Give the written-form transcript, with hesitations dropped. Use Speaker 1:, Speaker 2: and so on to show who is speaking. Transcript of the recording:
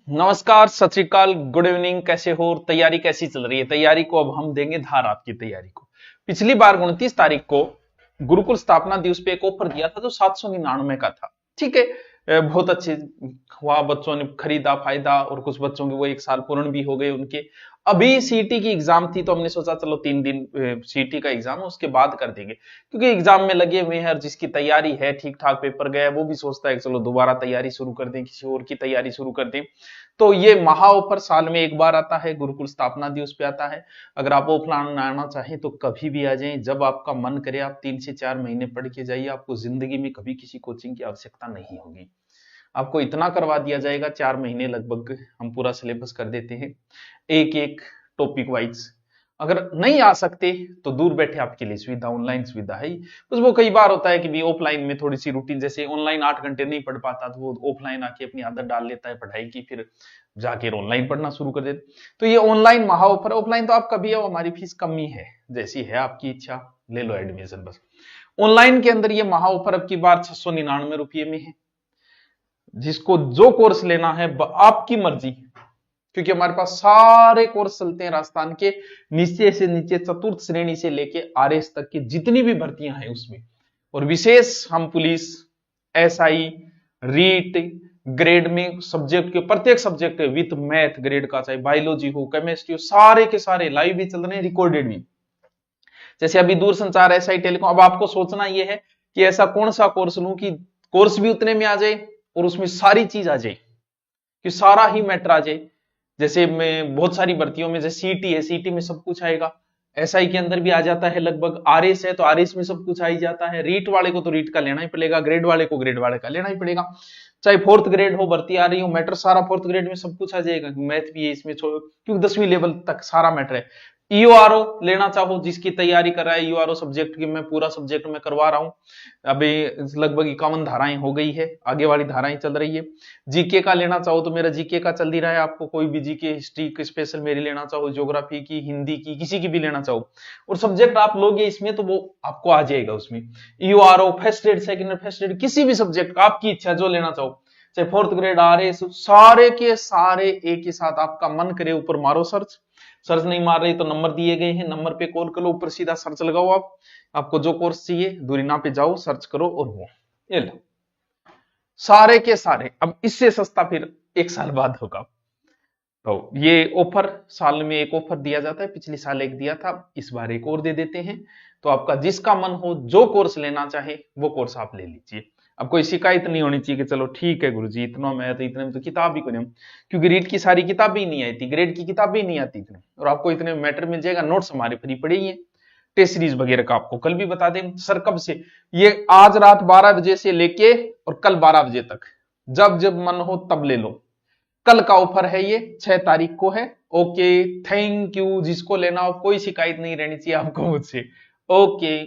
Speaker 1: नमस्कार, सत श्री अकाल, गुड इवनिंग। कैसे हो? तैयारी कैसी चल रही है? तैयारी को अब हम देंगे धार आपकी तैयारी को। पिछली बार 29 तारीख को गुरुकुल स्थापना दिवस पे एक ऑफर दिया था जो 799 का था। ठीक है, बहुत अच्छे हुआ, बच्चों ने खरीदा फायदा, और कुछ बच्चों के वो एक साल पूर्ण भी हो गए उनके। अभी सीटी की एग्जाम थी तो हमने सोचा चलो 3 दिन सीटी का एग्जाम है उसके बाद कर देंगे, क्योंकि एग्जाम में लगे हुए हैं और जिसकी तैयारी है, ठीक ठाक पेपर गया है, वो भी सोचता है कि चलो दोबारा तैयारी शुरू कर दें, किसी और की तैयारी शुरू कर दें। तो ये महा ऑफर साल में एक बार आता है, गुरुकुल स्थापना दिवस पे आता है। अगर आप ऑफलाइन आना चाहें तो कभी भी आ जाएं, जब आपका मन करे। आप 3 से 4 महीने पढ़ के जाइए, आपको जिंदगी में कभी किसी कोचिंग की आवश्यकता नहीं होगी। आपको इतना करवा दिया जाएगा, 4 महीने लगभग हम पूरा सिलेबस कर देते हैं, एक एक टॉपिक वाइज। अगर नहीं आ सकते तो दूर बैठे आपके लिए सुविधा, ऑनलाइन सुविधा है। बस वो कई बार होता है कि भी ऑफलाइन में थोड़ी सी रूटीन, जैसे ऑनलाइन 8 घंटे नहीं पढ़ पाता तो वो ऑफलाइन आके अपनी आदत डाल लेता है पढ़ाई की, फिर जाके ऑनलाइन पढ़ना शुरू कर देते। तो ये ऑनलाइन महा ऑफर है। ऑफलाइन तो आप कभी आओ, हमारी फीस कम ही है, जैसी है आपकी इच्छा ले लो एडमिशन। बस ऑनलाइन के अंदर ये महा ऑफर अब की बार 699 रुपये में है। जिसको जो कोर्स लेना है आपकी मर्जी, क्योंकि हमारे पास सारे कोर्स चलते हैं राजस्थान के, नीचे से नीचे चतुर्थ श्रेणी से लेके आरएस तक की जितनी भी भर्तियां हैं उसमें। और विशेष हम पुलिस, एसआई, रीट ग्रेड में सब्जेक्ट के प्रत्येक सब्जेक्ट विथ मैथ ग्रेड का, चाहे बायोलॉजी हो, केमिस्ट्री हो, सारे के सारे लाइव भी चल रहे हैं, रिकॉर्डेड भी। जैसे अभी दूरसंचार, एसआई, टेलीकॉम। अब आपको सोचना यह है कि ऐसा कौन सा कोर्स लूं कि कोर्स भी उतने में आ जाए और उसमें सारी चीज आ जाए, कि सारा ही मैटर आ जाए। जैसे मैं बहुत सारी भर्तियों में, जैसे सीटी है, सीटी में सब कुछ आएगा, एसआई के अंदर भी आ जाता है लगभग, आरएस है तो आरएस में सब कुछ आ ही जाता है, रीट वाले को तो रीट का लेना ही पड़ेगा, ग्रेड वाले को ग्रेड वाले का लेना ही पड़ेगा। चाहे फोर्थ ग्रेड हो, भर्ती आ रही हो, मैटर सारा फोर्थ ग्रेड में सब कुछ आ जाएगा। मैथ भी है इसमें, क्योंकि 10वीं लेवल तक सारा मैटर है। ईओआरओ लेना चाहो, जिसकी तैयारी कर रहा है, ईओआरओ सब्जेक्ट की मैं पूरा सब्जेक्ट में करवा रहा हूं। अभी लगभग 51 धाराएं हो गई है, आगे वाली धाराएं चल रही है। जीके का लेना चाहो तो मेरा जीके का चल ही रहा है, आपको कोई भी जीके, हिस्ट्री की स्पेशल मेरी लेना चाहो, ज्योग्राफी की, हिंदी की, किसी की भी लेना चाहो, और सब्जेक्ट आप लोगे इसमें तो वो आपको आ जाएगा उसमें। ईओआरओ, first aid, second aid, first aid, किसी भी सब्जेक्ट का आपकी इच्छा जो लेना चाहो, चाहे फोर्थ ग्रेड आ रहे, सारे के सारे एक ही साथ। आपका मन करे ऊपर मारो सर्च, सर्च नहीं मार रही तो नंबर दिए गए हैं, नंबर पे कॉल करो, ऊपर सीधा सर्च लगाओ। आप आपको जो कोर्स चाहिए दूरीना पे जाओ, सर्च करो और वो ये लो, सारे के सारे। अब इससे सस्ता फिर एक साल बाद होगा। तो ये ऑफर साल में एक ऑफर दिया जाता है, पिछली साल एक दिया था, इस बार एक और दे देते हैं। तो आपका जिसका मन हो, जो कोर्स लेना चाहे वो कोर्स आप ले लीजिए। अब कोई शिकायत नहीं होनी चाहिए कि चलो ठीक है गुरुजी, इतना में तो इतने में तो किताब ही कोई, क्योंकि रीड की सारी किताबें ही नहीं आई थी, ग्रेड की किताबें ही नहीं आती इतने, और आपको इतने मैटर मिल जाएगा। नोट्स हमारे फ्री पड़े ही है, टेस्ट सीरीज वगैरह का आपको कल भी बता दें सर कब से। ये आज रात 12 बजे से लेके और कल 12 बजे तक, जब जब मन हो तब ले लो। कल का ऑफर है, ये 6 तारीख को है। Okay, thank you. जिसको लेना हो, कोई शिकायत नहीं रहनी चाहिए आपको मुझसे। ओके।